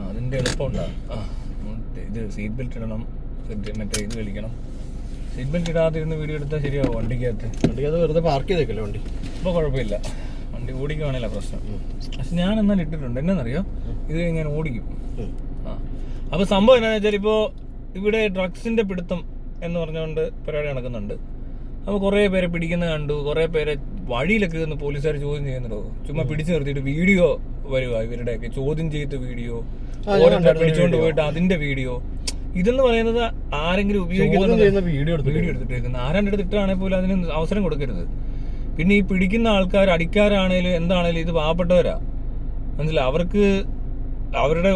അതിൻ്റെ എളുപ്പമുണ്ടാകും. ഇത് seat belt ഇടണം, മറ്റേ ഇത് കളിക്കണം. സീറ്റ് ബെൽറ്റ് ഇടാതിരുന്ന് വീഡിയോ എടുത്താൽ ശരിയാവും. വണ്ടിക്കകത്ത് വെറുതെ പാർക്ക് ചെയ്തേക്കല്ലോ വണ്ടി. ഇപ്പോൾ കുഴപ്പമില്ല, വണ്ടി ഓടിക്കുവാണല്ലോ പ്രശ്നം. പക്ഷെ ഞാൻ എന്നാൽ ഇട്ടിട്ടുണ്ട്. എന്നാന്നറിയോ, ഇത് ഞാൻ ഓടിക്കും. അപ്പോൾ സംഭവം എന്താണെന്ന് വെച്ചാൽ, ഇപ്പോൾ ഇവിടെ ഡ്രഗ്സിൻ്റെ പിടുത്തം എന്ന് പറഞ്ഞുകൊണ്ട് പരിപാടി നടക്കുന്നുണ്ട്. അപ്പോൾ കുറേ പേരെ പിടിക്കുന്നത് കണ്ടു, കുറേ പേരെ വഴിയിലൊക്കെ നിന്ന് പോലീസുകാർ ചോദ്യം ചെയ്യുന്നുണ്ടോ, ചുമ്മാ പിടിച്ചു നിർത്തിയിട്ട് വീഡിയോ വരുക, ഇവരുടെയൊക്കെ ചോദ്യം ചെയ്ത വീഡിയോ, പിടിച്ചുകൊണ്ട് പോയിട്ട് അതിന്റെ വീഡിയോ. ഇതെന്ന് പറയുന്നത് ആരെങ്കിലും ഉപയോഗിക്കുന്ന വീഡിയോ എടുത്തിട്ടേക്കുന്നത്, ആരാണ്ട് എടുത്തിട്ടാണെങ്കിൽ പോലും അതിന് അവസരം കൊടുക്കരുത്. പിന്നെ ഈ പിടിക്കുന്ന ആൾക്കാർ അടിക്കാരാണേലും എന്താണേലും ഇത് പാവപ്പെട്ടവരാ, മനസ്സിലായി. അവർക്ക് അവരുടെ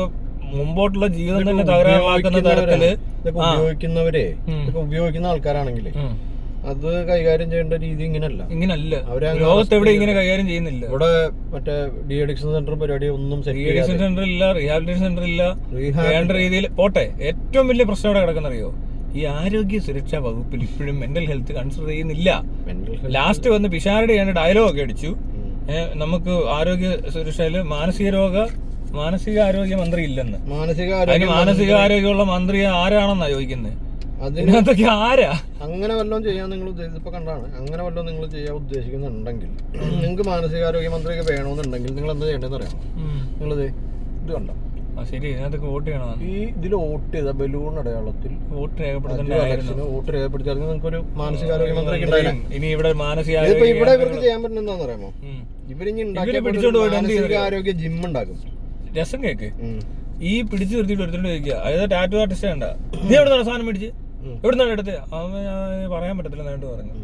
മുമ്പോട്ടുള്ള ജീവിതം തന്നെ തകരാറാക്കുന്ന തരത്തില് ഉപയോഗിക്കുന്ന ആൾക്കാരാണെങ്കിൽ അത് കൈകാര്യം ചെയ്യേണ്ട രീതി ഇങ്ങനല്ല. ലോകത്ത് എവിടെ ഇങ്ങനെ കൈകാര്യം ചെയ്യുന്നില്ല. ഇവിടെ മറ്റേ ഡി അഡിക്ഷൻ സെന്റർ പരിപാടി ഒന്നും, അഡിക്ഷൻ സെന്റർ ഇല്ല, റീഹാബിലിറ്റേഷൻ സെന്റർ ഇല്ല, വേണ്ട രീതിയിൽ പോട്ടെ. ഏറ്റവും വലിയ പ്രശ്നം അവിടെ കിടക്കുന്നറിയോ, ഈ ആരോഗ്യ സുരക്ഷാ വകുപ്പിൽ ഇപ്പോഴും മെന്റൽ ഹെൽത്ത് കൺസിഡർ ചെയ്യുന്നില്ല. ലാസ്റ്റ് വന്ന് പിഷാരടി ആണ് ഡയലോഗ് അടിച്ചു, നമുക്ക് ആരോഗ്യ സുരക്ഷയില് മാനസികാരോഗ്യ മന്ത്രി ഇല്ലെന്ന്. മാനസികാരോഗ്യമുള്ള മന്ത്രി ആരാണെന്നാ ചോദിക്കുന്നത്. അതിനകത്തൊക്കെ ആരാ? അങ്ങനെ വല്ലതും ചെയ്യാൻ നിങ്ങൾ ഇപ്പൊ കണ്ടാണ്, അങ്ങനെ വല്ലതും നിങ്ങൾ ചെയ്യാൻ ഉദ്ദേശിക്കുന്നുണ്ടെങ്കിൽ, നിങ്ങൾക്ക് മാനസികാരോഗ്യ മന്ത്രിയൊക്കെ വേണമെന്നുണ്ടെങ്കിൽ നിങ്ങൾ എന്താ ചെയ്യേണ്ടതെന്ന് അറിയാമോ? നിങ്ങളിത് ഇത് കണ്ടോ, ശരി, ഇതിനകത്തൊക്കെ വോട്ട് ചെയ്യണം. ഈ ഇതിൽ വോട്ട് ചെയ്ത ബലൂൺ അടയാളത്തിൽ വോട്ട് രേഖപ്പെടുത്തിയാൽ നിങ്ങൾക്ക് ഒരു മാനസികാരോഗ്യ മന്ത്രിക്ക് ഇനി ഇവിടെ ഇവിടെ ഇവർക്ക് ചെയ്യാൻ പറ്റുന്ന എന്താണെന്ന് അറിയാമോ? ഇവരിഞ്ഞ് മാനസികാരോഗ്യ ജിം ഉണ്ടാക്കും. രസം കേക്ക്, ഈ പിടിച്ചു നിർത്തിയിട്ട് എടുത്തിട്ട് ചോദിക്കുക, അതായത് ടാറ്റു ആർട്ടിസ്റ്റ് വേണ്ട, നീ എവിടെ നിന്നാണ് സാധനം പിടിച്ച്, എവിടെ നിന്നാണ് എടുത്തത്? പറയാൻ പറ്റത്തില്ല നേരിട്ട് പറഞ്ഞു.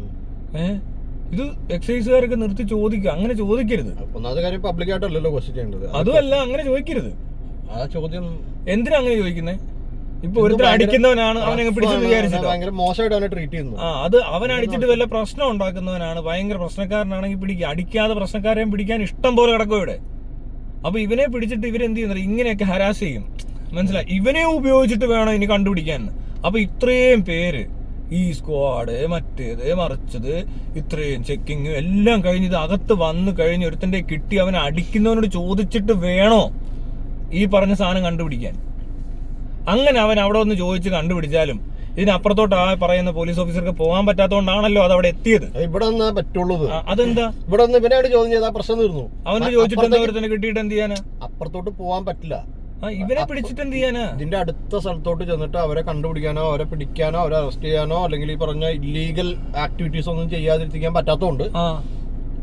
ഇത് എക്സൈസുകാരൊക്കെ നിർത്തി ചോദിക്കുക, അങ്ങനെ ചോദിക്കരുത്. ഒന്നാമത്തെ കാര്യം പബ്ലിക് ആയിട്ടല്ലോ ക്വസ്റ്റ്യൻ ചെയ്യേണ്ടത്. അതുമല്ല, അങ്ങനെ ചോദിക്കരുത്. ആ ചോദ്യം എന്തിനാ അങ്ങനെ ചോദിക്കുന്നത്? ഇപ്പൊ ഒരുത്തർ അടിക്കുന്നവനാണ്, അവനെ പിടിച്ചെന്ന് വിചാരിച്ചിട്ട് ഭയങ്കര മോശമായിട്ട് അവനെ ട്രീറ്റ് ചെയ്യുന്നു. അത് അവൻ അടിച്ചിട്ട് വല്ല പ്രശ്നം ഉണ്ടാക്കുന്നവനാണ്, ഭയങ്കര പ്രശ്നക്കാരനാണെങ്കിൽ പിടിക്കുക. അടിക്കാതെ പ്രശ്നക്കാരെയും പിടിക്കാൻ ഇഷ്ടം പോലെ കിടക്കും ഇവിടെ. അപ്പൊ ഇവനെ പിടിച്ചിട്ട് ഇവരെന്ത് ചെയ്യുന്നത്, ഇങ്ങനെയൊക്കെ ഹരാസ് ചെയ്യും, മനസ്സിലായി. ഇവനെ ഉപയോഗിച്ചിട്ട് വേണം ഇനി കണ്ടുപിടിക്കാൻ. അപ്പൊ ഇത്രയും പേര്, ഈ സ്ക്വാഡ്, മറ്റേത് മറിച്ചത്, ഇത്രയും ചെക്കിങ് എല്ലാം കഴിഞ്ഞ് ഇത് അകത്ത് വന്ന് കഴിഞ്ഞ് ഒരുത്തന്റെ കിട്ടി അവനെ അടിക്കുന്നവനോട് ചോദിച്ചിട്ട് വേണോ ഈ പറഞ്ഞ സാധനം കണ്ടുപിടിക്കാൻ. അങ്ങനെ അവൻ അവിടെ ഒന്ന് ചോദിച്ച് കണ്ടുപിടിച്ചാലും ഇതിനപ്പുറത്തോട്ട് ആ പറയുന്ന പോലീസ് ഓഫീസർക്ക് പോകാൻ പറ്റാത്തതുകൊണ്ടാണല്ലോ അത് അവിടെ എത്തിയത്. ഇവിടെ പറ്റുള്ളൂ. അതെന്താ? ഇവിടെ ഇവനോട് ചോദ്യം ചെയ്താൽ പ്രശ്നം തീർന്നു. അവന് ചോദിച്ചിട്ട് കിട്ടിയിട്ട് എന്ത് ചെയ്യാനാ? അപ്പുറത്തോട്ട് പോകാൻ പറ്റില്ല. ഇവനെ പിടിച്ചിട്ട് എന്ത് ചെയ്യാനാ? ഇതിന്റെ അടുത്ത സ്ഥലത്തോട്ട് ചെന്നിട്ട് അവരെ കണ്ടുപിടിക്കാനോ അവരെ പിടിക്കാനോ അവരെ അറസ്റ്റ് ചെയ്യാനോ അല്ലെങ്കിൽ ഈ പറഞ്ഞ ഇല്ലീഗൽ ആക്ടിവിറ്റീസ് ഒന്നും ചെയ്യാതിരിക്കാൻ പറ്റാത്തതുകൊണ്ട്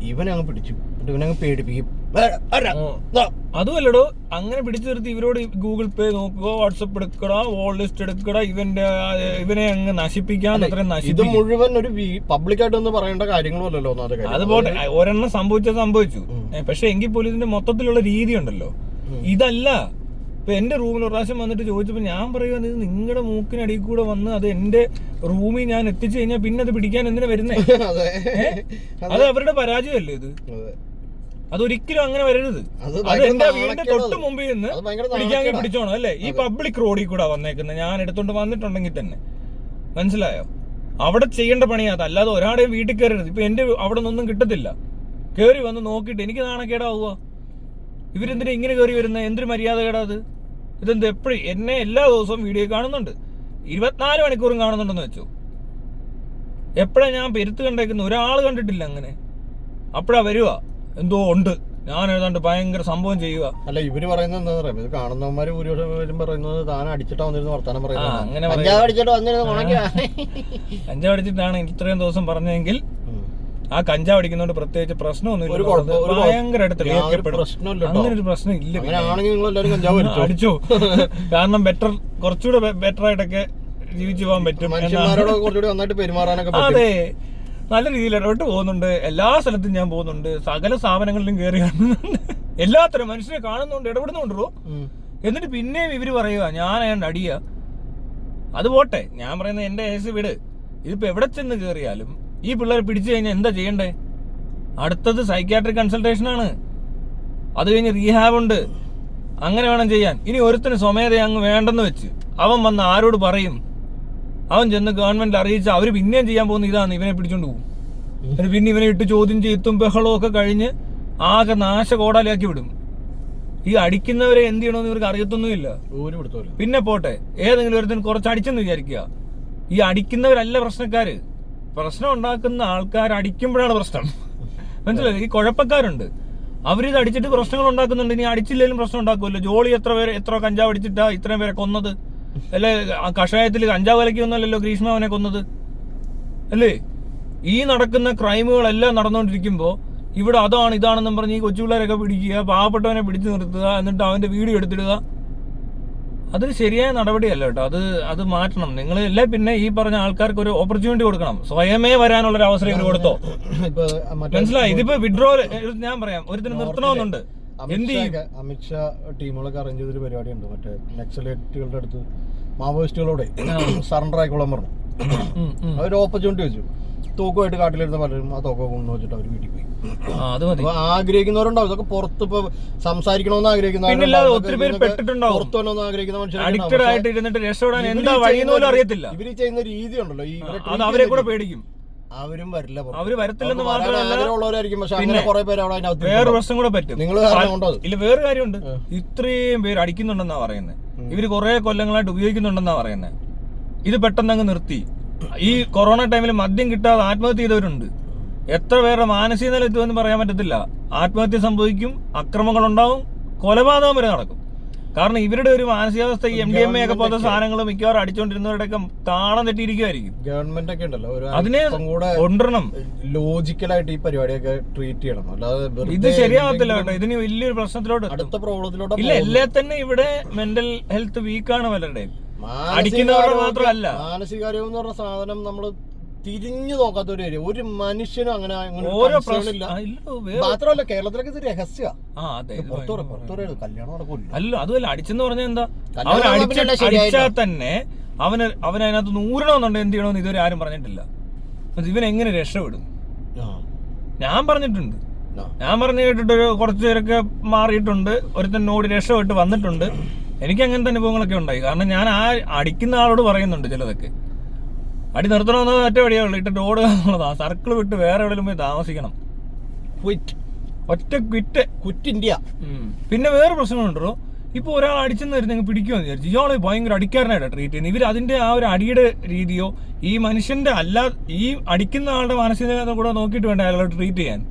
ഇവനെ അങ്ങ് പിടിച്ചു, ഇവനെ അങ്ങ് പേടിപ്പിക്കും. അതുമല്ലടോ, അങ്ങനെ പിടിച്ചു നിർത്തി ഇവരോട് ഗൂഗിൾ പേ നോക്കുക, വാട്സപ്പ് എടുക്കടാ, വോൾ ലിസ്റ്റ് എടുക്കടാ, ഇവനെ അങ്ങ് നശിപ്പിക്കാൻ. ഇത് മുഴുവൻ ഒരു പബ്ലിക് ആയിട്ടൊന്നും പറയേണ്ട കാര്യങ്ങളല്ലോ. അത് പോട്ടെ, ഒരെണ്ണം സംഭവിച്ചു. പക്ഷെ എങ്കിൽ പോലും ഇതിന്റെ മൊത്തത്തിലുള്ള രീതി ഉണ്ടല്ലോ, ഇതല്ല. ഇപ്പൊ എന്റെ റൂമിൽ ഒരു പ്രാവശ്യം വന്നിട്ട് ചോദിച്ചപ്പോ ഞാൻ പറയുക, ഇത് നിങ്ങളുടെ മൂക്കിനടിയിൽ കൂടെ വന്ന് അത് എന്റെ റൂമിൽ ഞാൻ എത്തിച്ചു കഴിഞ്ഞാൽ പിന്നെ അത് പിടിക്കാൻ എന്തിനാ വരുന്നേ? അത് അവരുടെ പരാജയമല്ലേ ഇത്? അതൊരിക്കലും അങ്ങനെ വരരുത്. അത് എന്റെ വീടിന്റെ തൊട്ട് മുമ്പിൽ നിന്ന് പിടിക്കാൻ പിടിച്ചോണം അല്ലേ? ഈ പബ്ലിക് റോഡിൽ കൂടെ വന്നേക്കുന്നത്, ഞാൻ എടുത്തോണ്ട് വന്നിട്ടുണ്ടെങ്കിൽ തന്നെ, മനസ്സിലായോ? അവിടെ ചെയ്യേണ്ട പണിയാ അത്. അല്ലാതെ ഒരാടെയും വീട്ടിൽ കയറരുത്. ഇപ്പൊ എന്റെ അവിടെ നിന്നൊന്നും കിട്ടത്തില്ല. കയറി വന്ന് നോക്കിയിട്ട് എനിക്ക് നാണക്കേടാവുക. ഇവരെന്തിനാ ഇങ്ങനെ കയറി വരുന്നത്? എന്തൊരു മര്യാദ കേടാത്? ഇതെന്ത് എപ്പോഴും എന്നെ എല്ലാ ദിവസവും വീഡിയോ കാണുന്നുണ്ട്, 24 മണിക്കൂറും കാണുന്നുണ്ടെന്ന് വെച്ചു. എപ്പോഴാ ഞാൻ പെരുത്ത് കണ്ടേക്കുന്നത്? ഒരാൾ കണ്ടിട്ടില്ല അങ്ങനെ. അപ്പഴാ വരുക, എന്തോ ഉണ്ട്, ഞാൻ ഏതാണ്ട് ഭയങ്കര സംഭവം ചെയ്യുക. അല്ല, ഇവര് പറയുന്നത് എന്താ പറയുക, ഇത് കാണുന്നവന്മാര് ഭൂരിപക്ഷം പറയുന്നത് താൻ അടിച്ചിട്ടാ വന്നിരുന്നു വർത്താനം പറയുന്നത്. അങ്ങനെ കഞ്ചാവ് അടിച്ചിട്ടാണ് ഇത്രയും ദിവസം പറഞ്ഞെങ്കിൽ ആ കഞ്ചാവ് അടിക്കുന്നോണ്ട് പ്രത്യേകിച്ച് പ്രശ്നമൊന്നുമില്ല. ഭയങ്കരമായിട്ട് തെളിയിക്കപ്പെടും. അങ്ങനെ ഒരു പ്രശ്നം ഇല്ല. അടിച്ചോ, കാരണം കുറച്ചുകൂടെ ബെറ്റർ ആയിട്ടൊക്കെ ജീവിച്ചു പോകാൻ പറ്റും. അതെ, നല്ല രീതിയിൽ ഇടപെട്ട് പോകുന്നുണ്ട്. എല്ലാ സ്ഥലത്തും ഞാൻ പോകുന്നുണ്ട്, സകല സ്ഥാപനങ്ങളിലും കയറി കാണുന്നുണ്ട്, എല്ലാത്തരം മനുഷ്യരെ കാണുന്നുണ്ട്, ഇടപെടുന്നുണ്ടോ. എന്നിട്ട് പിന്നെയും ഇവര് പറയുക ഞാൻ അയാണ്ട് അടിയ. അത് പോട്ടെ, ഞാൻ പറയുന്നത് എന്റെ കേസ് വിട്. ഇതിപ്പോ എവിടെ ചെന്ന് കയറിയാലും ഈ പിള്ളേരെ പിടിച്ചു കഴിഞ്ഞാൽ എന്താ ചെയ്യണ്ടേ? അടുത്തത് സൈക്യാട്രിക് കൺസൾട്ടേഷൻ ആണ്, അത് കഴിഞ്ഞ് റീഹാബ് ഉണ്ട്. അങ്ങനെ വേണം ചെയ്യാൻ. ഇനി ഒരുത്തിന് സ്വമേധ അങ്ങ് വേണ്ടെന്ന് വെച്ച് അവൻ വന്ന് ആരോട് പറയും? അവൻ ചെന്ന് ഗവൺമെന്റ് അറിയിച്ച അവര് പിന്നെയും ചെയ്യാൻ പോകുന്ന ഇതാണ്, ഇവനെ പിടിച്ചോണ്ട് പോകും. പിന്നെ ഇവനെ ഇട്ട് ചോദ്യം ചെയ്തും ബഹളവും ഒക്കെ കഴിഞ്ഞ് ആകെ നാശകോടാലിയാക്കി വിടും. ഈ അടിക്കുന്നവരെ എന്ത് ചെയ്യണമെന്ന് ഇവർക്ക് അറിയത്തൊന്നുമില്ല. പിന്നെ പോട്ടെ, ഏതെങ്കിലും ഒരുത്തിന് കുറച്ച് അടിച്ചെന്ന് വിചാരിക്കുക, ഈ അടിക്കുന്നവരല്ല പ്രശ്നക്കാര്. പ്രശ്നം ഉണ്ടാക്കുന്ന ആൾക്കാർ അടിക്കുമ്പോഴാണ് പ്രശ്നം. മനസ്സിലായി? ഈ കുഴപ്പക്കാരുണ്ട്, അവരിത് അടിച്ചിട്ട് പ്രശ്നങ്ങൾ ഉണ്ടാക്കുന്നുണ്ട്. ഇനി അടിച്ചില്ലെങ്കിലും പ്രശ്നം ഉണ്ടാക്കുമല്ലോ. ജോളി എത്ര കഞ്ചാവ് അടിച്ചിട്ടാ ഇത്രയും പേരെ കൊന്നത്? അല്ലെ കഷായത്തിൽ കഞ്ചാവ് കലക്കിയൊന്നല്ലോ ഗ്രീഷ്മ അവനെ കൊന്നത് അല്ലേ? ഈ നടക്കുന്ന ക്രൈമുകളെല്ലാം നടന്നുകൊണ്ടിരിക്കുമ്പോ ഇവിടെ അതാണ് ഇതാണെന്നും പറഞ്ഞ് ഈ കൊച്ചുപിള്ളേരൊക്കെ പിടിക്കുക, പാവപ്പെട്ടവനെ പിടിച്ചു നിർത്തുക, എന്നിട്ട് അവന്റെ വീഡിയോ എടുത്തിടുക. അതൊരു ശരിയായ നടപടിയല്ല കേട്ടോ. അത് മാറ്റണം നിങ്ങൾ. അല്ലേ പിന്നെ ഈ പറഞ്ഞ ആൾക്കാർക്ക് ഒരു ഓപ്പർച്യൂണിറ്റി കൊടുക്കണം. സ്വയമേ വരാനുള്ള ഒരു അവസരം ഇവർ കൊടുത്തോ? മനസ്സിലായി? ഇതിപ്പോ വിഡ്രോ ഞാൻ പറയാം, ഒരുത്തിന് നിർത്തണമെന്നുണ്ട്. എന്ത് ചെയ്യും? അമിത്ഷാ ടീമുകളൊക്കെ അറേഞ്ച് ചെയ്തൊരു പരിപാടിയുണ്ട്. മറ്റേ നക്സലേറ്റുകളുടെ അടുത്ത് മാവോയിസ്റ്റുകളോടെ സറണ്ടർ ആയിക്കോളാൻ പറഞ്ഞു. അവർ ഓപ്പർച്യൂണിറ്റി വെച്ചു. തോക്കുമായിട്ട് കാട്ടിലിരുന്ന പലരും ആ തോക്കൊക്കെ കൊണ്ടു വെച്ചിട്ട് അവർ വീട്ടിൽ പോയി. ആഗ്രഹിക്കുന്നവരുണ്ടാവും ഇതൊക്കെ. പുറത്ത് ഇപ്പൊ സംസാരിക്കണമെന്ന് ആഗ്രഹിക്കുന്നവരുണ്ടാവും, പുറത്തു വരണമെന്ന് ആഗ്രഹിക്കുന്ന മനുഷ്യർ. ഇവര് ചെയ്യുന്ന രീതി ഉണ്ടല്ലോ, അവരെ കൂടെ പേടിക്കും. അവരും വരില്ല, അവര് വരത്തില്ലെന്ന് മാത്രമല്ല, ആഗ്രഹമുള്ളവരായിരിക്കും. പക്ഷെ അങ്ങനെ കുറെ പേര് അവിടെ വേറെ പ്രശ്നം കൂടെ പറ്റും. നിങ്ങൾ ഇല്ല, വേറെ കാര്യമുണ്ട്. ഇത്രയും പേര് അടിക്കുന്നുണ്ടെന്നാ പറയുന്നത്. ഇവര് കുറെ കൊല്ലങ്ങളായിട്ട് ഉപയോഗിക്കുന്നുണ്ടെന്നാ പറയുന്നത്. ഇത് പെട്ടെന്ന് അങ്ങ് നിർത്തി. ഈ കൊറോണ ടൈമിൽ മദ്യം കിട്ടാതെ ആത്മഹത്യ ചെയ്തവരുണ്ട്. എത്ര പേരുടെ മാനസിക നില എത്തുമെന്ന് പറയാൻ പറ്റത്തില്ല. ആത്മഹത്യ സംഭവിക്കും, അക്രമങ്ങൾ ഉണ്ടാവും, കൊലപാതകം വരെ നടക്കും. കാരണം ഇവരുടെ ഒരു മാനസികാവസ്ഥ ഈ MDMA ഒക്കെ പോലത്തെ സാധനങ്ങൾ മിക്കവാറും അടിച്ചുകൊണ്ടിരുന്നവരുടെയൊക്കെ താളം തെറ്റിയിരിക്കുമായിരിക്കും. ഗവൺമെന്റ് ഒക്കെ ഉണ്ടല്ലോ, അതിനെ കൊണ്ടുവരണം. ലോജിക്കലായിട്ട് ഈ പരിപാടിയൊക്കെ ട്രീറ്റ് ചെയ്യണം. അല്ലാതെ ഇത് ശരിയാവത്തില്ല കേട്ടോ. ഇതിന് വലിയൊരു പ്രശ്നത്തിലോട്ട് അടുത്ത പ്രോബ്ലത്തിലോട്ട് ഇല്ല. എല്ലാ തന്നെ ഇവിടെ മെന്റൽ ഹെൽത്ത് വീക്കാണ് പലരുടെയും. അടിക്കുന്നവരുടെ മാത്രമല്ല, മാനസികാരോഗ്യം എന്ന് പറഞ്ഞ സാധനം നമ്മള് തിരിഞ്ഞു നോക്കാത്തൊരു ഏരിയ. ഒരു മനുഷ്യനും അങ്ങനെ മാത്രമല്ല, കേരളത്തിലൊക്കെ ഇത് രഹസ്യ. കല്യാണം നടക്കൂല. അല്ല, അതുമല്ല, അടിച്ചെന്ന് പറഞ്ഞാൽ എന്താ, അടിച്ചാൽ തന്നെ അവനതിനകത്ത് നൂറണമെന്നുണ്ട്. എന്ത് ചെയ്യണമെന്ന് ഇതുവരെ ആരും പറഞ്ഞിട്ടില്ല. ഇവനെങ്ങനെ രക്ഷപ്പെടും? ഞാൻ പറഞ്ഞിട്ടുണ്ട്. ഞാൻ പറഞ്ഞു കേട്ടിട്ട് കുറച്ചു പേരൊക്കെ മാറിയിട്ടുണ്ട്. ഒരുത്തനോട് രക്ഷപ്പെട്ട് വന്നിട്ടുണ്ട്. എനിക്ക് അങ്ങനത്തെ അനുഭവങ്ങളൊക്കെ ഉണ്ടായി. കാരണം ഞാൻ ആ അടിക്കുന്ന ആളോട് പറയുന്നുണ്ട് ചിലതൊക്കെ. അടി നിർത്തണമെന്ന് ഒറ്റ വഴിയുള്ളൂ, ഇട്ടിട്ട് ഓടുക എന്നുള്ളതാ. സർക്കിൾ വിട്ട് വേറെ എവിടെയും പോയി താമസിക്കണം. ഒറ്റ ക്വിറ്റ് ഇന്ത്യ. പിന്നെ വേറെ പ്രശ്നമുണ്ടോ, ഇപ്പൊ ഒരാൾ അടിച്ചെന്ന് വരുന്നെങ്കിൽ പിടിക്കുമെന്ന് വിചാരിച്ചു ഇയാളെ ഭയങ്കര അടിക്കാരനായിട്ട് ട്രീറ്റ് ചെയ്യുന്നത്. ഇവർ അതിന്റെ ആ ഒരു അടിയുടെ രീതിയോ ഈ മനുഷ്യന്റെ അല്ല, ഈ അടിക്കുന്ന ആളുടെ മാനസികത കൂടെ നോക്കിയിട്ട് വേണ്ട അയാളോട് ട്രീറ്റ് ചെയ്യാൻ.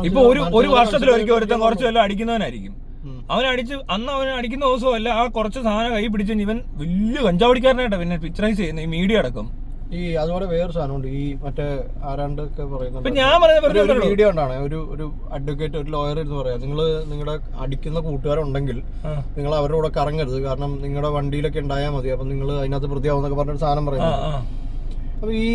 ഇപ്പൊ ഒരു വർഷത്തിലൊരിക്കൽ ഒരുത്തൻ കുറച്ച് വല്ലതും അടിക്കുന്നവനായിരിക്കും. അവൻ അടിക്കുന്ന ദിവസവും അല്ല, ആ കുറച്ച് സാധനം കൈ പിടിച്ച് ഇവൻ വലിയ കഞ്ചാവടിക്കാരനായിട്ടാ പിന്നെ പിക്ചറൈസ് ചെയ്യുന്നത് ഈ മീഡിയ അടക്കം. ഈ അതുപോലെ വേറെ സാധനമുണ്ട്, ഈ മറ്റേ ആരാണ്ടൊക്കെ പറയുന്നത്. ഞാൻ ഒരു വീഡിയോ ഉണ്ടാണ്, ഒരു അഡ്വക്കേറ്റ്, ഒരു ലോയർ എന്ന് പറയാം, നിങ്ങളുടെ അടിക്കുന്ന കൂട്ടുകാരുണ്ടെങ്കിൽ നിങ്ങൾ അവരുടെ കൂടെ കറങ്ങരുത്, കാരണം നിങ്ങളുടെ വണ്ടിയിലൊക്കെ ഉണ്ടായാൽ മതി, അപ്പൊ നിങ്ങൾ അതിനകത്ത് പ്രതിയാവുന്നൊക്കെ പറഞ്ഞൊരു സാധനം പറയുന്നത്. അപ്പൊ ഈ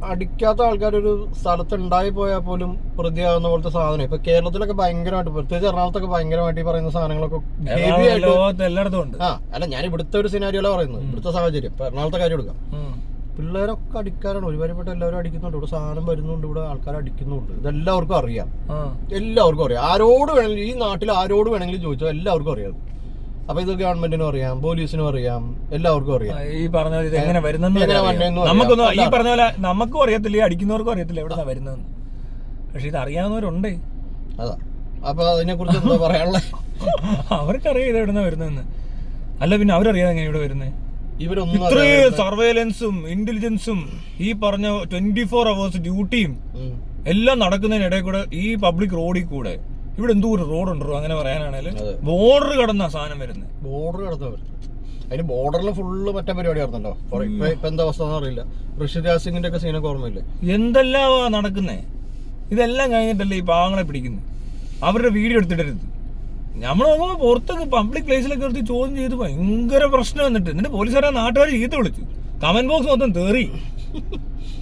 അടിക്കാത്ത ആൾക്കാരൊരു സ്ഥലത്ത് ഉണ്ടായി പോയാൽ പോലും പ്രതിയാകുന്ന പോലത്തെ സാധനം ഇപ്പൊ കേരളത്തിലൊക്കെ ഭയങ്കരമായിട്ട്, പ്രത്യേകിച്ച് എറണാകുളത്തൊക്കെ ഭയങ്കരമായിട്ട് ഈ പറയുന്ന സാധനങ്ങളൊക്കെ എല്ലായിടത്തും ഉണ്ട്. അല്ല, ഞാൻ ഇവിടുത്തെ ഒരു സിനാരിയോല പറയുന്നത്, ഇവിടുത്തെ സാഹചര്യം. ഇപ്പൊ എറണാകുളത്തെ കാര്യം എടുക്കാം, പിള്ളേരൊക്കെ അടിക്കാരാണ്. ഒരുപാട് എല്ലാവരും അടിക്കുന്നുണ്ട്. ഇവിടെ സാധനം വരുന്നുണ്ട്, ഇവിടെ ആൾക്കാർ അടിക്കുന്നുണ്ട്. ഇതെല്ലാവർക്കും അറിയാം, എല്ലാവർക്കും അറിയാം. ആരോട് വേണമെങ്കിലും, ഈ നാട്ടിൽ ആരോട് വേണമെങ്കിലും ചോദിച്ചാൽ എല്ലാവർക്കും അറിയാം. അപ്പൊ ഇത് ഗവൺമെന്റിനും അറിയാം, പോലീസിനും അറിയാം, എല്ലാവർക്കും അറിയാം. ഈ പറഞ്ഞ പോലെ എങ്ങനെ വരുന്നെന്ന് നമുക്കൊന്നും ഈ പറഞ്ഞ പോലെ നമുക്കും അറിയത്തില്ല, അടിക്കുന്നവർക്കും അറിയത്തില്ല എവിടെ വരുന്നതെന്ന്. പക്ഷെ ഇത് അറിയാവുന്നവരുണ്ട്. അതാ. അപ്പൊ അതിനെ കുറിച്ച് എന്താ പറയാനുള്ളത്? അവർക്കറിയാം ഇത് എവിടുന്ന വരുന്നതെന്ന്. അല്ല പിന്നെ അവരറിയാതെ എങ്ങനെ ഇവിടെ വരുന്നത്? ഇത്രയും സർവൈലൻസും ഇന്റലിജൻസും ഈ പറഞ്ഞ 24 hours ഡ്യൂട്ടിയും എല്ലാം നടക്കുന്നതിനിടയിൽ കൂടെ ഈ പബ്ലിക് റോഡിൽ കൂടെ ഇവിടെ എന്തോ ഒരു റോഡുണ്ടോ അങ്ങനെ പറയാനാണേലും ബോർഡർ കടന്ന സാധനം വരുന്നത്. ബോർഡർ കടന്ന അതിന് ബോർഡറിൽ ഫുള്ള് മറ്റേ പരിപാടി നടന്നല്ലോ. ഇപ്പൊ എന്താ അവസ്ഥ അറിയില്ല. ഋഷിരാജ് സിംഗിന്റെ ഒക്കെ സീനൊക്കെ ഓർമ്മയില്ലേ? എന്തെല്ലാം നടക്കുന്നേ. ഇതെല്ലാം കഴിഞ്ഞിട്ടല്ലേ ഈ പാവങ്ങളെ പിടിക്കുന്നത്. അവരുടെ വീഡിയോ എടുത്തിടരുത്. നമ്മൾ നോക്കുമ്പോ പുറത്തൊക്കെ പബ്ലിക് പ്ലേസിലൊക്കെ എടുത്ത് ചോദ്യം ചെയ്ത് ഭയങ്കര പ്രശ്നം എന്നിട്ട് പോലീസുകാരെ നാട്ടുകാർ ചീത്ത വിളിച്ചു. കമന്റ് ബോക്സ് മൊത്തം തേറി.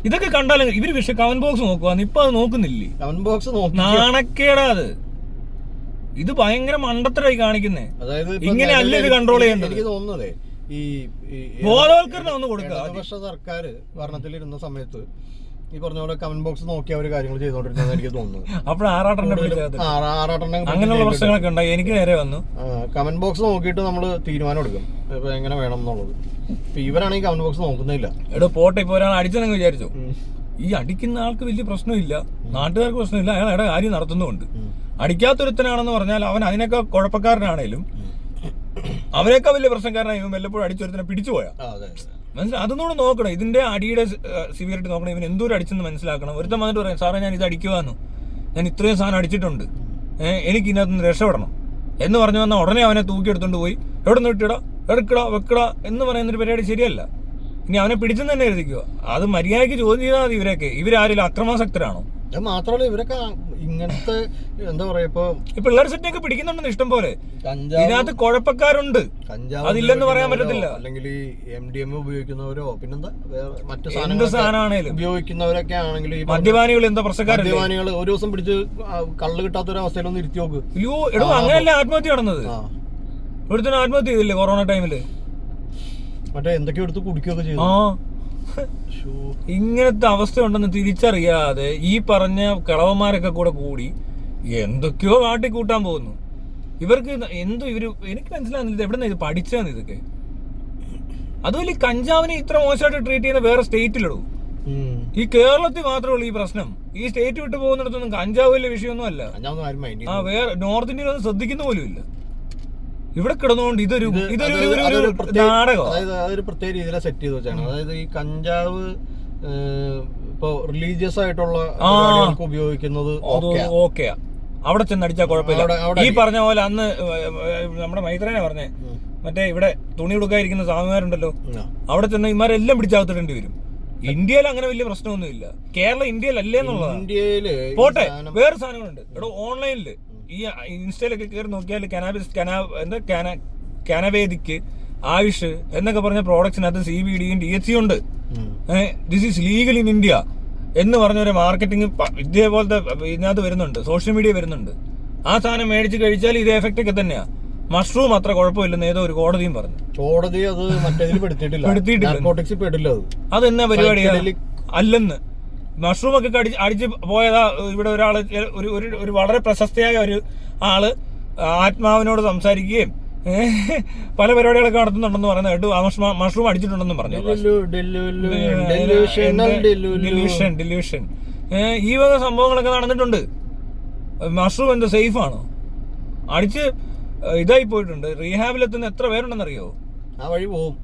ഇതൊക്കെ കണ്ടാലും ഇവര് കമന്റ് ബോക്സ് നോക്കുവാന്ന് ഇപ്പൊ അത് നോക്കുന്നില്ലേ? കമന്റ് ബോക്സ് നാണക്കേടാ അത്. ഇത് ഭയങ്കര മണ്ടത്തരായി കാണിക്കുന്നേ. അതായത് ഇങ്ങനെ അല്ല ഇത് കൺട്രോൾ ചെയ്യേണ്ടത്. എനിക്ക് തോന്നുന്നതേ ഈ ബോധവൽക്കരണം ഒന്ന് കൊടുക്കുക. ഇടതുപക്ഷ സർക്കാർ ഭരണത്തിലിരുന്ന സമയത്ത് ഈ പറഞ്ഞ പോലെ കമന്റ് ബോക്സ് നോക്കി അവര് കാര്യങ്ങൾ ചെയ്തോണ്ടിരുന്നത് എനിക്ക് തോന്നുന്നു. അപ്പോൾ അങ്ങനെയുള്ള പ്രശ്നങ്ങളൊക്കെ ഉണ്ടായി. എനിക്ക് നേരെ വന്നു. കമന്റ് ബോക്സ് നോക്കിയിട്ട് നമ്മള് തീരുമാനം എടുക്കും ഇപ്പൊ എങ്ങനെ വേണം എന്നുള്ളത്. ഇപ്പൊ ഇവരാണെങ്കിൽ കമന്റ് ബോക്സ് നോക്കുന്നില്ല. എടോ പോട്ടെ, ഇപ്പൊ ഒരാൾ അടിച്ചെന്ന് വിചാരിച്ചു. ഈ അടിക്കുന്ന ആൾക്ക് വലിയ പ്രശ്നമില്ല, നാട്ടുകാർക്ക് പ്രശ്നമില്ല, അയാൾ അയാളുടെ കാര്യം നടത്തുന്നുണ്ട്. അടിക്കാത്തൊരുത്തനാണെന്ന് പറഞ്ഞാൽ അവൻ അതിനൊക്കെ കുഴപ്പക്കാരനാണേലും അവനേക്കാൾ വലിയ പ്രശ്നക്കാരനായി ഇവൻ വല്ലപ്പോഴും അടിച്ചൊരുത്തനെ പിടിച്ചുപോയാ. മനസ്സിലായി? അതൊന്നുകൂടെ നോക്കണം, ഇതിന്റെ അടിയുടെ സിവിയറിറ്റി നോക്കണം, ഇവൻ എന്തോരം അടിച്ചെന്ന് മനസ്സിലാക്കണം. ഒരുത്തൻ വന്നിട്ട് പറയാം, സാറേ ഞാൻ ഇത് അടിക്കുവാന്നു, ഞാൻ ഇത്രയും സാധനം അടിച്ചിട്ടുണ്ട്, എനിക്ക് ഇതിനകത്ത് രക്ഷപ്പെടണം എന്ന് പറഞ്ഞു വന്നാൽ ഉടനെ അവനെ തൂക്കിയെടുത്തോണ്ട് പോയി എവിടെ നിന്ന് വിട്ടിടാ, എടുക്കടാ, വെക്കടാ എന്ന് പറയുന്നൊരു പരിപാടി ശരിയല്ല. ഇനി അവനെ പിടിച്ചെന്ന് തന്നെ എഴുതിക്കുക. അത് മര്യാദയ്ക്ക് ചോദ്യം ചെയ്താൽ മതി. ഇവരാരെങ്കിലും അക്രമാസക്തരാണോ? അത് മാത്രമല്ല, ഇവരൊക്കെ ഇങ്ങനത്തെ എന്താ പറയാ, ഇപ്പൊ പിള്ളേർ സെറ്റൊക്കെ പിടിക്കുന്നുണ്ടെന്ന് ഇഷ്ടം പോലെ. ഇതിനകത്ത് കുഴപ്പക്കാരുണ്ട്, അതില്ലെന്ന് പറയാൻ പറ്റത്തില്ല. അല്ലെങ്കിൽ MDMA ഉപയോഗിക്കുന്നവരോ പിന്നെന്താ മറ്റു സാധനമാണേലും ഉപയോഗിക്കുന്നവരൊക്കെ ആണെങ്കിൽ മദ്യപാനികൾ എന്താ പ്രശ്നക്കാരല്ലേ? മദ്യപാനികൾ ഒരു ദിവസം പിടിച്ച് കള്ള് കിട്ടാത്തൊരവസ്ഥയിലൊന്നും ഇരുത്തി നോക്ക്. അയ്യോ എടോ, അങ്ങനെയല്ല ആത്മഹത്യ നടന്നത്. ഒരുത്തനും ആത്മഹത്യ ചെയ്തില്ലേ കൊറോണ ടൈമില്? മറ്റേ എന്തൊക്കെയോ എടുത്ത് കുടിക്കുകയൊക്കെ ചെയ്തു. ഇങ്ങനത്തെ അവസ്ഥ ഉണ്ടെന്ന് തിരിച്ചറിയാതെ ഈ പറഞ്ഞ കിളവന്മാരൊക്കെ കൂടി എന്തൊക്കെയോ കാട്ടിക്കൂട്ടാൻ പോകുന്നു. ഇവർക്ക് എനിക്ക് മനസ്സിലാകുന്നില്ല എവിടെ നിന്ന് ഇത് പഠിച്ചാന്ന് ഇതൊക്കെ. അതുപോലെ ഈ കഞ്ചാവിനെ ഇത്ര മോശമായിട്ട് ട്രീറ്റ് ചെയ്യുന്ന വേറെ സ്റ്റേറ്റിലിടും. ഈ കേരളത്തിൽ മാത്രമേ ഉള്ളൂ ഈ പ്രശ്നം. ഈ സ്റ്റേറ്റ് വിട്ട് പോകുന്നിടത്തൊന്നും കഞ്ചാവ് വലിയ വിഷയമൊന്നും അല്ല. വേറെ നോർത്ത് ഇന്ത്യയിലൊന്നും ശ്രദ്ധിക്കുന്ന പോലും ഇല്ല. ഇവിടെ കിടന്നുകൊണ്ട് ഇതൊരു നാടകം. അതായത് അതൊരു പ്രത്യേക രീതിയിലാണ് സെറ്റ് ചെയ്ത് വെച്ചാണ്. അതായത് ഈ കഞ്ചാവ് ഇപ്പൊ റിലീജിയസ് ആയിട്ടുള്ള ഉപയോഗിക്കുന്നത് ഓക്കെയാ, അവിടെ ചെന്നടിച്ചാൽ കുഴപ്പമില്ല. ഈ പറഞ്ഞ പോലെ അന്ന് നമ്മുടെ മൈത്രേനെ പറഞ്ഞേ, മറ്റേ ഇവിടെ തുണി കൊടുക്കാതിരിക്കുന്ന സ്വാമിമാരുണ്ടല്ലോ, അവിടെ ചെന്ന് ഇമാരെല്ലാം പിടിച്ചാകത്തിടേണ്ടി വരും. ഇന്ത്യയിൽ അങ്ങനെ വലിയ പ്രശ്നമൊന്നുമില്ല. കേരളം ഇന്ത്യയിലല്ലേ എന്നുള്ളതാണ്. ഇന്ത്യയില് പോട്ടെ, വേറെ സാധനങ്ങളുണ്ട്. ഇവിടെ ഓൺലൈനില് ഈ ഇൻസ്റ്റയിലൊക്കെ കയറി നോക്കിയാൽ കാനവേദിക്ക് ആയുഷ് എന്നൊക്കെ പറഞ്ഞ പ്രോഡക്ട്സിനകത്ത് CBDയും THC ഉണ്ട്. This is legal in India എന്ന് പറഞ്ഞൊരു മാർക്കറ്റിംഗ് ഇതേപോലത്തെ ഇതിനകത്ത് വരുന്നുണ്ട്, സോഷ്യൽ മീഡിയ വരുന്നുണ്ട്. ആ സാധനം മേടിച്ച് കഴിച്ചാൽ ഇതേ എഫക്റ്റ് ഒക്കെ തന്നെയാ. മഷ്റൂം അത്ര കുഴപ്പമില്ലെന്ന് ഏതോ ഒരു കോടതിയും പറഞ്ഞു. കോടതി അത് പെടുത്തിയിട്ടില്ല. അതെന്നാ പരിപാടിയാ അല്ലെന്ന്. മഷ്റൂം ഒക്കെ അടിച്ച് പോയതാ. ഇവിടെ ഒരാള് ഒരു വളരെ പ്രശസ്തയായ ഒരു ആള് ആത്മാവിനോട് സംസാരിക്കുകയും പല പരിപാടികളൊക്കെ നടത്തുന്നുണ്ടെന്ന് പറയുന്നത് കേട്ടു. മഷ്റൂം അടിച്ചിട്ടുണ്ടെന്നും പറഞ്ഞു. ഡിലൂഷൻ ഈ വക സംഭവങ്ങളൊക്കെ നടന്നിട്ടുണ്ട്. മഷ്റൂം എന്താ സേഫ് ആണോ? അടിച്ച് ഇതായി പോയിട്ടുണ്ട്. റീഹാബിലെത്തുന്ന എത്ര പേരുണ്ടെന്നറിയോ? ആ വഴി പോവും.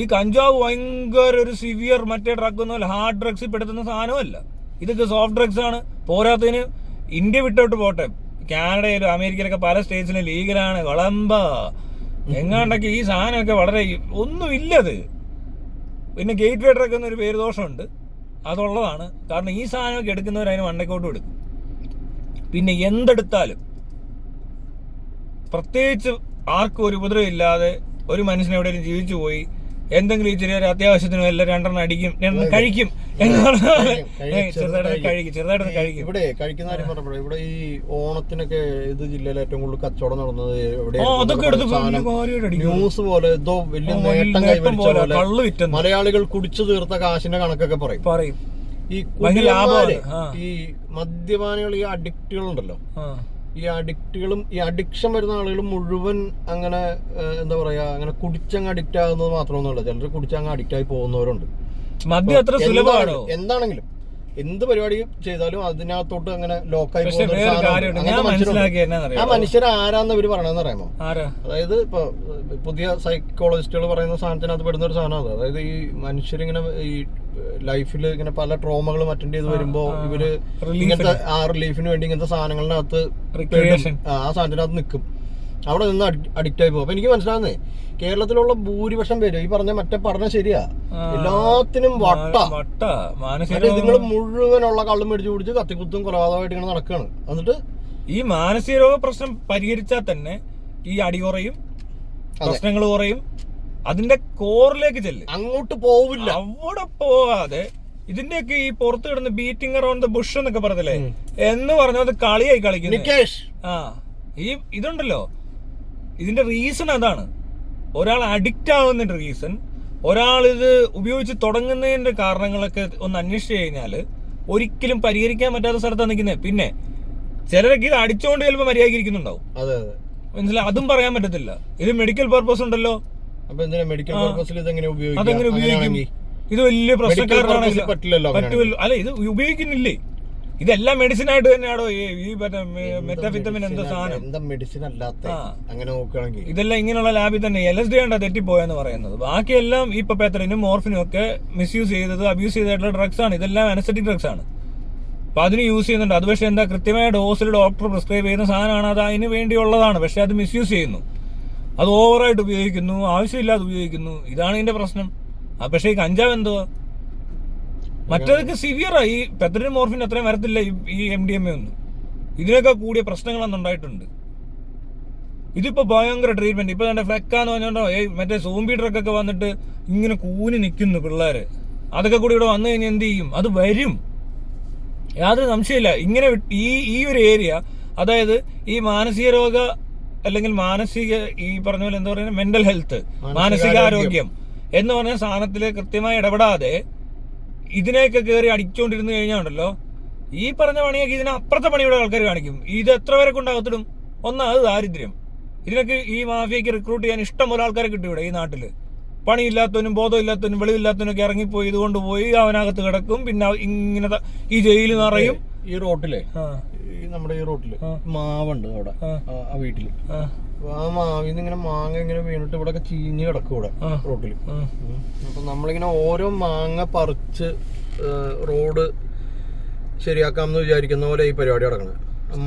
ഈ കഞ്ചാവ് ഭയങ്കര ഒരു സിവിയർ മറ്റേ ഡ്രഗ് ഒന്നുമല്ല, ഹാർഡ് ഡ്രഗ്സിൽ പെടുത്തുന്ന സാധനമല്ല. ഇതൊക്കെ സോഫ്റ്റ് ഡ്രഗ്സ് ആണ്. പോരാത്തതിന് ഇന്ത്യ വിട്ടോട്ട് പോട്ടെ, കാനഡയിലും അമേരിക്കയിലൊക്കെ പല സ്റ്റേറ്റ്സിലും ലീഗലാണ്. വളമ്പ എങ്ങാണ്ടൊക്കെ ഈ സാധനമൊക്കെ വളരെ ഒന്നുമില്ലത്. പിന്നെ ഗേറ്റ് വേ ഡ്രഗ് എന്നൊരു പേര് ദോഷമുണ്ട്, അതുള്ളതാണ്. കാരണം ഈ സാധനമൊക്കെ എടുക്കുന്നവർ അതിന് മണ്ടക്കോട്ടും എടുക്കും. പിന്നെ എന്തെടുത്താലും പ്രത്യേകിച്ച് ആർക്കും ഒരു ഉപദ്രവം ഇല്ലാതെ ഒരു മനുഷ്യൻ എവിടെയെങ്കിലും ജീവിച്ചു പോയി എന്തെങ്കിലും ഈ ചെറിയൊരു അത്യാവശ്യത്തിനും എല്ലാം രണ്ടെണ്ണം അടിക്കും, രണ്ടെണ്ണം കഴിക്കും ചെറുതായിട്ട് കഴിക്കും. ഇവിടെ കഴിക്കുന്ന കാര്യം പറഞ്ഞപ്പോൾ ഇവിടെ ഈ ഓണത്തിനൊക്കെ ഇത് ജില്ലയിൽ ഏറ്റവും കൂടുതൽ കച്ചവടം നടന്നത് ന്യൂസ് പോലെ എന്തോ വലിയ നേട്ടം കൈവരിച്ച പോലെ മലയാളികൾ കുടിച്ചു തീർത്ത കാശിന്റെ കണക്കൊക്കെ പറയും. ഈ ഈ മദ്യപാനികൾ, ഈ അഡിക്റ്റുകളുണ്ടല്ലോ, ഈ അഡിക്റ്റുകളും ഈ അഡിക്ഷൻ വരുന്ന ആളുകളും മുഴുവൻ അങ്ങനെ എന്താ പറയാ, അങ്ങനെ കുടിച്ചങ്ങ് അഡിക്റ്റ് ആകുന്നത് മാത്രമൊന്നുമല്ല. ചിലർ കുടിച്ചങ്ങ് അഡിക്റ്റ് ആയി പോകുന്നവരുണ്ട്. മദ്യം അത്ര സുലഭമാണോ? എന്താണെങ്കിലും എന്ത് പരിപാടി ചെയ്താലും അതിനകത്തോട്ട് അങ്ങനെ ലോക്കായി ആ മനുഷ്യർ ആരാന്ന് ഇവര് പറയണെന്ന് അറിയാമോ? അതായത് ഇപ്പൊ പുതിയ സൈക്കോളജിസ്റ്റുകൾ പറയുന്ന സാധനത്തിനകത്ത് പെടുന്ന ഒരു സാധനം അത്. അതായത് ഈ മനുഷ്യരിങ്ങനെ ഈ ലൈഫിൽ ഇങ്ങനെ പല ട്രോമകളും അറ്റൻഡ് ചെയ്ത് വരുമ്പോ ഇവര് ഇങ്ങനത്തെ ആ റിലീഫിന് വേണ്ടി ഇങ്ങനത്തെ സാധനങ്ങളിനകത്ത് ആ സാധനത്തിനകത്ത് നിൽക്കും. അവിടെ നിന്ന് അഡിക്റ്റ് ആയി പോകും. അപ്പൊ എനിക്ക് മനസ്സിലാവുന്നേ, കേരളത്തിലുള്ള ഭൂരിപക്ഷം പേര് ഈ പറഞ്ഞ മറ്റേ പഠനം ശരിയാ, എല്ലാത്തിനും നിങ്ങൾ മുഴുവനുള്ള കള്ളും മേടിച്ച് കുടിച്ച് കത്തിക്കുത്തും കൊലപാതകമായിട്ട് ഇങ്ങനെ നടക്കുകയാണ്. എന്നിട്ട് ഈ മാനസിക രോഗ പ്രശ്നം പരിഹരിച്ചാൽ തന്നെ ഈ അടി കുറയും, പ്രശ്നങ്ങൾ കുറയും. അതിന്റെ കോറിലേക്ക് ചെല്ലും, അങ്ങോട്ട് പോവില്ല. അവിടെ പോകാതെ ഇതിന്റെയൊക്കെ ഈ പുറത്ത് കിടന്ന് ബീറ്റിംഗ് അറൗണ്ട് ദ ബുഷ് എന്നൊക്കെ പറഞ്ഞില്ലേ എന്ന് പറഞ്ഞത് കളിയായി കളിക്കുന്നു. ഈ ഇതുണ്ടല്ലോ, ഇതിന്റെ റീസൺ അതാണ്. ഒരാൾ അഡിക്റ്റ് ആവുന്നതിന്റെ റീസൺ, ഒരാൾ ഇത് ഉപയോഗിച്ച് തുടങ്ങുന്നതിന്റെ കാരണങ്ങളൊക്കെ ഒന്ന് അന്വേഷിച്ചു കഴിഞ്ഞാൽ ഒരിക്കലും പരിഹരിക്കാൻ പറ്റാത്ത സ്ഥലത്താണ് നിൽക്കുന്നത്. പിന്നെ ചിലരൊക്കെ ഇത് അടിച്ചുകൊണ്ട് ചിലപ്പോൾ മര്യാദയിരിക്കുന്നുണ്ടാവും, മനസ്സിലായി? അതും പറയാൻ പറ്റത്തില്ല. ഇത് മെഡിക്കൽ പർപ്പസ് ഉണ്ടല്ലോ, അതെങ്ങനെ ഉപയോഗിക്കും? ഇത് വലിയ പ്രശ്നക്കാരനാണെങ്കിൽ പറ്റുമല്ലോ. അല്ല, ഇത് ഉപയോഗിക്കുന്നില്ലേ? ഇതെല്ലാം മെഡിസിൻ ആയിട്ട് തന്നെയാണോ ഈ മെറ്റാഫിറ്റമിൻ എന്താ സാധനം? എന്താ മെഡിസിൻ അല്ലാത്ത അങ്ങനെ നോക്കുകയാണെങ്കിൽ ഇതെല്ലാം ഇങ്ങനെയുള്ള ലാബിൽ തന്നെ LSD ആണ് തെറ്റിപ്പോയെന്ന് പറയുന്നത്. ബാക്കിയെല്ലാം ഈ പെപ്പേത്തറിനും മോർഫിനും ഒക്കെ മിസ്യൂസ് ചെയ്തത് അബ്യൂസ് ചെയ്തിട്ടുള്ള ഡ്രഗ്സ് ആണ്. ഇതെല്ലാം അനസ്തെറ്റിക് ഡ്രഗ്സ് ആണ്. അപ്പൊ അതിന് യൂസ് ചെയ്യുന്നുണ്ട്. അത് പക്ഷെ എന്താ കൃത്യമായ ഡോസിൽ ഡോക്ടർ പ്രിസ്ക്രൈബ് ചെയ്യുന്ന സാധനമാണ്. അത് അതിന് വേണ്ടിയുള്ളതാണ്. പക്ഷെ അത് മിസ്യൂസ് ചെയ്യുന്നു, അത് ഓവറായിട്ട് ഉപയോഗിക്കുന്നു, ആവശ്യമില്ലാതെ ഉപയോഗിക്കുന്നു. ഇതാണ് ഇതിന്റെ പ്രശ്നം. പക്ഷെ ഈ കഞ്ചാവ് എന്തുവാ? മറ്റേതൊക്കെ സിവിയറാ. ഈ പെത്തറിൻ മോർഫിൻ അത്രയും വരത്തില്ല ഈ MDMA ഒന്നും. ഇതിനൊക്കെ കൂടിയ പ്രശ്നങ്ങളൊന്നും ഉണ്ടായിട്ടുണ്ട്. ഇതിപ്പോ ഭയങ്കര ട്രീറ്റ്മെന്റ്. ഇപ്പൊ എന്റെ ഫ്ലെക്കാന്ന് പറഞ്ഞോണ്ടോ മറ്റേ സോംബി ഡ്രഗ് ഒക്കെ വന്നിട്ട് ഇങ്ങനെ കൂനി നിൽക്കുന്നു പിള്ളേര്. അതൊക്കെ കൂടി ഇവിടെ വന്നു കഴിഞ്ഞാൽ എന്ത് ചെയ്യും? അത് വരും, യാതൊരു സംശയമില്ല. ഇങ്ങനെ ഈ ഒരു ഏരിയ, അതായത് ഈ മാനസിക രോഗ അല്ലെങ്കിൽ മാനസിക ഈ പറഞ്ഞ പോലെ എന്താ പറയുക മെന്റൽ ഹെൽത്ത്, മാനസികാരോഗ്യം എന്ന് പറഞ്ഞ സാധനത്തിൽ കൃത്യമായി ഇടപെടാതെ ഇതിനെയൊക്കെ കയറി അടിച്ചുകൊണ്ടിരുന്നു കഴിഞ്ഞാൽ ഉണ്ടല്ലോ, ഈ പറഞ്ഞ പണിയൊക്കെ ഇതിനപ്പുറത്തെ പണിയുടെ ആൾക്കാർ കാണിക്കും. ഇത് എത്ര പേരെ കൊണ്ടാകത്തിടും? ഒന്നാമത് ദാരിദ്ര്യം. ഇതിനൊക്കെ ഈ മാഫിയക്ക് റിക്രൂട്ട് ചെയ്യാൻ ഇഷ്ടം പോലെ ആൾക്കാരെ കിട്ടും ഇവിടെ ഈ നാട്ടില്. പണിയില്ലാത്തവനും ബോധമില്ലാത്തവനും വെളിവില്ലാത്തവനൊക്കെ ഇറങ്ങിപ്പോയി ഇതുകൊണ്ട് പോയി അവനകത്ത് കിടക്കും. പിന്നെ ഇങ്ങനത്തെ ഈ ജയിലിൽ നിറയും. ഈ റോട്ടിലെ നമ്മുടെ ഈ റോട്ടില് മാവുണ്ട് അവിടെ ആ വീട്ടില്. ആ മാവിന്ന് ഇങ്ങനെ മാങ്ങ ഇങ്ങനെ വീണിട്ട് ഇവിടെ ചീഞ്ഞ് കിടക്കും ഇവിടെ റോട്ടില്. അപ്പൊ നമ്മളിങ്ങനെ ഓരോ മാങ്ങ പറിച്ച് റോഡ് ശരിയാക്കാമെന്ന് വിചാരിക്കുന്ന പോലെ ഈ പരിപാടി നടക്കണം.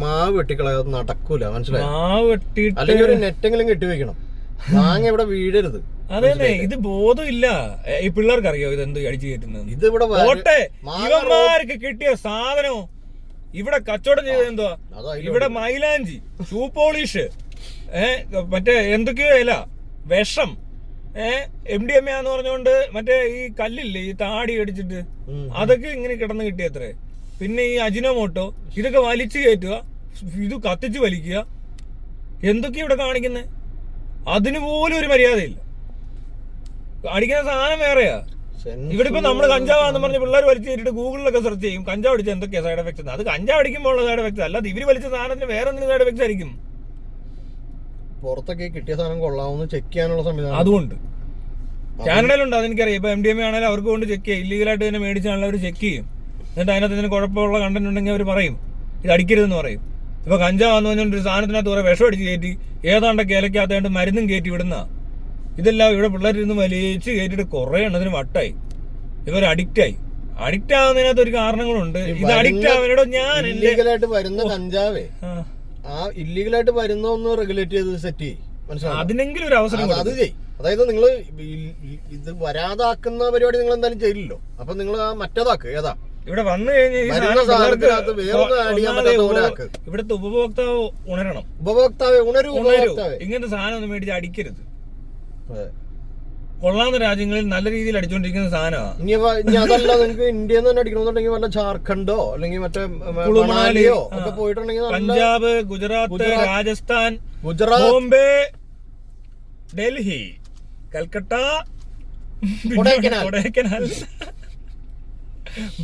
മാവ് വെട്ടിക്കളയാതെ നടക്കൂല, മനസ്സിലായി? അല്ലെങ്കിൽ ഒരു നെറ്റെങ്കിലും കെട്ടിവെക്കണം. മാങ്ങ ഇവിടെ വീഴരുത്. അതെ, ഇത് ബോധമില്ല ഈ പിള്ളേർക്ക്. അറിയോ ഇതെന്ത് അടിച്ചു കയറ്റുന്നത്? ഇത് ഇവിടെ ഇവന്മാർക്ക് കിട്ടിയ സാധനോ ഇവിടെ കച്ചവടം ചെയ്തത് എന്തുവാ? ഇവിടെ മൈലാഞ്ചി, ഷൂ പോളിഷ്, മറ്റേ എന്തൊക്കെയോ ഇല, വിഷം, MDMA എന്ന് പറഞ്ഞുകൊണ്ട് മറ്റേ ഈ കല്ലില്ലേ ഈ താടി അടിച്ചിട്ട് അതൊക്കെ ഇങ്ങനെ കിടന്ന് കിട്ടിയത്രേ. പിന്നെ ഈ അജിനോമോട്ടോ ഇതൊക്കെ വലിച്ചു കയറ്റുക, ഇത് കത്തിച്ച് വലിക്കുക, എന്തൊക്കെയാ ഇവിടെ കാണിക്കുന്നത്? അതിന് പോലും ഒരു മര്യാദയില്ല. അടിക്കുന്ന സാധനം വേറെയാ. ഇവിടെ ഇപ്പൊ നമ്മള് കഞ്ചാവാന്ന് പറഞ്ഞ് പിള്ളേർ വലിച്ചു കയറ്റിട്ട് ഗൂഗിളിലൊക്കെ സെർച്ച് ചെയ്യും കഞ്ചാവ് അടിച്ച എന്തൊക്കെയാ സൈഡ് എഫക്ട്സ്. അത് കഞ്ചാവ് അടിക്കുമ്പോൾ ഉള്ള സൈഡ് എഫക്ട്സ് അല്ലാതെ ഇവര് വലിച്ച സാധനത്തിന് വേറെ എന്തെങ്കിലും സൈഡ് എഫക്ട്സ് ആയിരിക്കും. പുറത്തൊക്കെ കിട്ടിയ സാധനം കൊള്ളാവുന്ന ചെക്ക് ചെയ്യാനുള്ള സംവിധാനം അതുകൊണ്ട് കാനഡയിലുണ്ട്. അതെനിക്കറിയാം. ഇപ്പൊ MDMA ആണെങ്കിലും അവർക്ക് കൊണ്ട് ചെക്ക് ചെയ്യും. ഇല്ലീഗലായിട്ട് തന്നെ മേടിച്ചാണെങ്കിൽ അവർ ചെക്ക് ചെയ്യും. എന്നിട്ട് അതിനകത്ത് ഇതിന് കുഴപ്പമുള്ള കണ്ടന്റ് ഉണ്ടെങ്കിൽ അവർ പറയും ഇത് അടിക്കരുതെന്ന് പറയും. ഇപ്പൊ കഞ്ചാവെന്ന് പറഞ്ഞുകൊണ്ട് ഒരു സാധനത്തിനകത്ത് കുറെ വിഷം അടിച്ച് കയറ്റി ഏതാണ്ടൊക്കെ ഇലക്കകത്തായിട്ട് മരുന്നും കയറ്റി വിടുന്ന ഇതെല്ലാം ഇവിടെ പിള്ളേരിന്ന് വലിച്ച് കയറ്റിട്ട് കുറെ എണ്ണത്തിന് വട്ടായി. ഇവർ അഡിക്റ്റായി. അഡിക്റ്റ് ആവുന്നതിനകത്ത് ഒരു കാരണങ്ങളുണ്ട്. ഇത് അഡിക്റ്റ് ആവുന്നതിനോട് ഞാൻ ഇല്ലീഗലായിട്ട് വരുന്ന കഞ്ചാവേ ആ ഇല്ലീഗലായിട്ട് വരുന്ന ഒന്ന് റെഗുലേറ്റ് ചെയ്ത് സെറ്റ് ചെയ്യും, മനസ്സിലായി? അതിനെങ്കിലും ഒരു അവസരം അത് ചെയ്യും. അതായത് നിങ്ങള് ഇത് വരാതാക്കുന്ന പരിപാടി നിങ്ങൾ എന്തായാലും ചെയ്യില്ലല്ലോ. അപ്പൊ നിങ്ങൾ ആ മറ്റേതാക്ക് ഏതാ ഇവിടെ വന്നു കഴിഞ്ഞാൽ ഇവിടുത്തെ ഉപഭോക്താവ് ഉണരണം. ഉപഭോക്താവേ ഉണരൂ. ഇങ്ങനത്തെ സാധനം ഒന്നും മേടിച്ച് അടിക്കരുത്. കൊള്ളാവുന്ന രാജ്യങ്ങളിൽ നല്ല രീതിയിൽ അടിച്ചോണ്ടിരിക്കുന്ന സാധനമാണ്. ഇനി അതല്ല നിങ്ങൾക്ക് ഇന്ത്യയിൽ നിന്ന് തന്നെ അടിക്കണമെന്നുണ്ടെങ്കിൽ വല്ല ജാർഖണ്ഡോ അല്ലെങ്കിൽ മറ്റേ മണാലിയോ ഒക്കെ പോയിട്ടുണ്ടെങ്കിൽ പഞ്ചാബ്, ഗുജറാത്ത്, രാജസ്ഥാൻ, ബോംബെ, ഡൽഹി, കൽക്കട്ട, കൊടൈക്കനാൽ,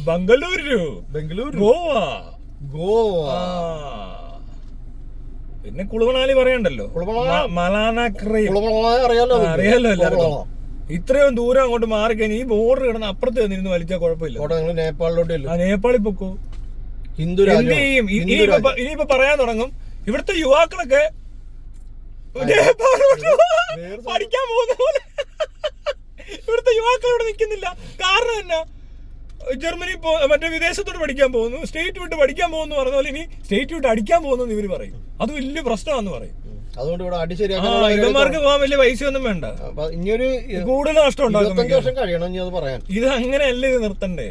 ബംഗളൂരു, ഗോവ, പിന്നെ കുളുമണാലി പറയണ്ടല്ലോ, അറിയാലോ എല്ലാവർക്കും. ഇത്രയും ദൂരം അങ്ങോട്ട് മാറിക്കഴിഞ്ഞാൽ ഈ ബോർഡർ കിടന്ന് അപ്പുറത്ത് വന്നിരുന്ന് വലിച്ചാൽ കുഴപ്പമില്ല. നേപ്പാളിൽ പൊക്കോ. എന്ത് ചെയ്യും? ഇനിയിപ്പോ പറയാൻ തുടങ്ങും ഇവിടുത്തെ യുവാക്കളൊക്കെ പഠിക്കാൻ പോകുന്ന പോലെ. ഇവിടുത്തെ യുവാക്കൾ ഇവിടെ നിൽക്കുന്നില്ല. കാരണം എന്നാ? ജർമ്മനി മറ്റേ വിദേശത്തോട്ട് പഠിക്കാൻ പോകുന്നു, സ്റ്റേറ്റ് വിട്ട് പഠിക്കാൻ പോകുന്നു പറഞ്ഞ പോലെ ഇനി സ്റ്റേറ്റ് വിട്ട് അടിക്കാൻ പോകുന്നു ഇവര് പറയും. അത് വലിയ പ്രശ്നമാണെന്ന് പറയും. അതുകൊണ്ട് ഇവിടെ അടി ഇവന്മാർക്ക് പോകാൻ വലിയ പൈസ ഒന്നും വേണ്ട. ഇനിയൊരു കൂടുതൽ നഷ്ടം ഉണ്ടാകും. ഇത് അങ്ങനെയല്ല ഇത് നിർത്തണ്ടേ.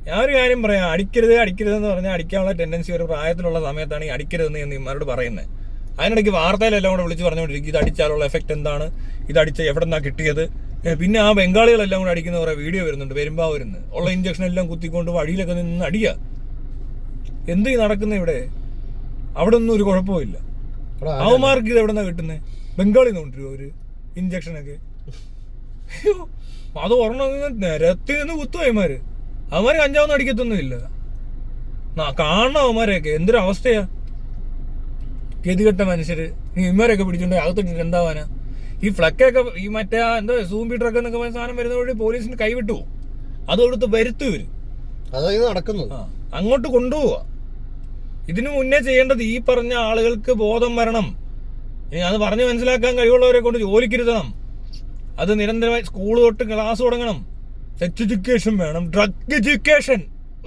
ഞാൻ ഒരു കാര്യം പറയാം, അടിക്കരുത് എന്ന് പറഞ്ഞാൽ അടിക്കാനുള്ള ടെൻഡൻസി ഒരു പ്രായത്തിലുള്ള സമയത്താണ് ഈ അടിക്കരുതെന്ന് ഞാൻ ഇവന്മാരോട് പറയുന്നത്. അതിനിടയ്ക്ക് വാർത്തയിലെല്ലാം കൂടെ വിളിച്ച് പറഞ്ഞുകൊണ്ടിരിക്കും ഇത് അടിച്ചാലുള്ള എഫക്ട് എന്താണ്, ഇത് അടിച്ച എവിടെ നിന്നാ കിട്ടിയത്. പിന്നെ ആ ബംഗാളികളെല്ലാം കൂടെ അടിക്കുന്ന കുറെ വീഡിയോ വരുന്നുണ്ട്. പെരുമ്പാവൂരിന്ന് ഉള്ള ഇഞ്ചക്ഷൻ എല്ലാം കുത്തിക്കൊണ്ട് വഴിയിലൊക്കെ നിന്ന് അടിക്കുക. എന്ത് നടക്കുന്ന ഇവിടെ? അവിടെ ഒന്നും ഒരു കുഴപ്പമില്ല. അവന്മാർക്ക് ഇത് എവിടെ നിന്നാ കിട്ടുന്നത്? ബംഗാളിൽ നിന്ന് കൊണ്ടുവരുമോ ഒരു ഇഞ്ചക്ഷനൊക്കെ? അത് ഒരെണ്ണം നിരത്തി നിന്ന് കുത്തുവന്മാര്. അവന്മാര് കഞ്ചാവൊന്നും അടിക്കത്തൊന്നുമില്ല. കാണണം അവന്മാരെയൊക്കെ. എന്തൊരു അവസ്ഥയാ. ഗതികെട്ട മനുഷ്യര് ഇവന്മാരൊക്കെ പിടിച്ചോണ്ട് അകത്തിട്ട് എന്താവാനാ? ഈ ഫ്ലക്കൊക്കെ ഈ മറ്റേ എന്താ സൂംബി ട്രക്ക് എന്നൊക്കെ സാധനം വരുന്ന വഴി പോലീസിന് കൈവിട്ടു. അത് കൊടുത്ത് വരുത്തുവരും. അതായത് നടക്കുന്നത്. അങ്ങോട്ട് കൊണ്ടുപോവുക. ഇതിനു മുന്നേ ചെയ്യേണ്ടത് ഈ പറഞ്ഞ ആളുകൾക്ക് ബോധം വരണം. അത് പറഞ്ഞ് മനസ്സിലാക്കാൻ കഴിവുള്ളവരെ കൊണ്ട് ജോലിക്കിരുത്തണം. അത് നിരന്തരമായി സ്കൂൾ തൊട്ട് ക്ലാസ് തുടങ്ങണം. സെക്സ് എഡ്യൂക്കേഷൻ വേണം, ഡ്രഗ് എഡ്യൂക്കേഷൻ.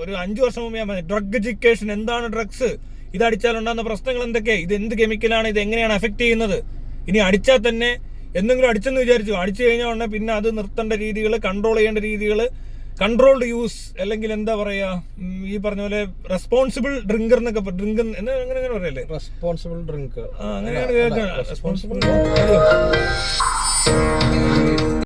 ഒരു 5 വർഷം മുമ്പ് ഞാൻ പറഞ്ഞു, ഡ്രഗ് എഡ്യൂക്കേഷൻ. എന്താണ് ഡ്രഗ്സ്? ഇത് അടിച്ചാലുണ്ടാകുന്ന പ്രശ്നങ്ങൾ എന്തൊക്കെ, ഇത് എന്ത് കെമിക്കലാണ്, ഇത് എങ്ങനെയാണ് എഫക്ട് ചെയ്യുന്നത്. ഇനി അടിച്ചാൽ തന്നെ എന്തെങ്കിലും അടിച്ചെന്ന് വിചാരിച്ചു, അടിച്ചു കഴിഞ്ഞാൽ ഉടനെ പിന്നെ അത് നിർത്തേണ്ട രീതികൾ, കൺട്രോൾ ചെയ്യേണ്ട രീതികൾ, കൺട്രോൾഡ് യൂസ്, അല്ലെങ്കിൽ എന്താ പറയാ, ഈ പറഞ്ഞ പോലെ റെസ്പോൺസിബിൾ ഡ്രിങ്കർ എന്നൊക്കെ, ഡ്രിങ്ക് അങ്ങനെ പറയല്ലേ, റെസ്പോൺസിബിൾ ഡ്രിങ്ക് അങ്ങനെയാണ് കേൾക്കുന്നത്. റെസ്പോൺസിബിൾ